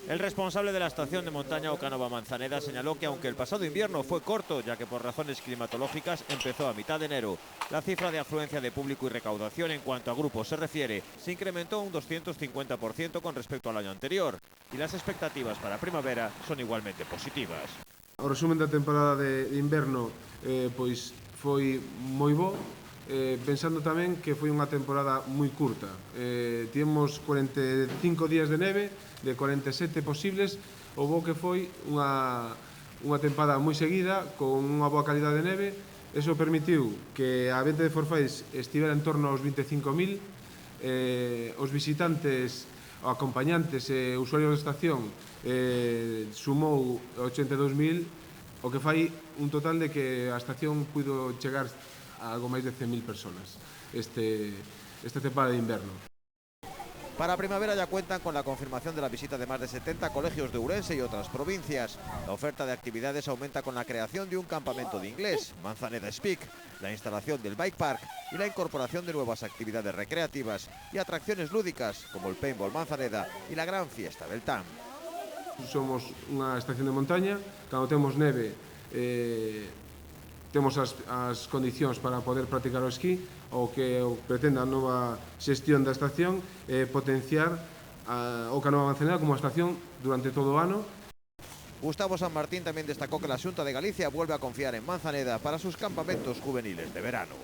El responsable de la estación de montaña Ocanova Manzaneda señaló que aunque el pasado invierno fue corto, ya que por razones climatológicas empezó a mitad de enero, la cifra de afluencia de público y recaudación en cuanto a grupos se refiere se incrementó un 250% con respecto al año anterior y las expectativas para primavera son igualmente positivas. O resumen da temporada de inverno pois foi moi bo, pensando tamén que foi unha temporada moi curta. Tivemos 45 días de neve, de 47 posibles, o bo que foi unha tempada moi seguida, con unha boa calidade de neve. Eso permitiu que a venta de forfais estivera en torno aos 25.000, os visitantes, acompañantes e usuarios da estación sumou 82.000, o que fai un total de que a estación puido chegar a algo máis de 100.000 personas esta temporada de inverno. Para primavera ya cuentan con la confirmación de la visita de más de 70 colegios de Ourense y otras provincias. La oferta de actividades aumenta con la creación de un campamento de inglés, Manzaneda Speak, la instalación del Bike Park y la incorporación de nuevas actividades recreativas y atracciones lúdicas como el Paintball Manzaneda y la gran fiesta del TAM. Somos unha estación de montaña, cando temos neve temos as condicións para poder practicar o esquí. O que pretende a nova xestión da estación é potenciar o Ocanova Manzaneda como estación durante todo o ano. Gustavo San Martín también destacó que la Xunta de Galicia vuelve a confiar en Manzaneda para sus campamentos juveniles de verano.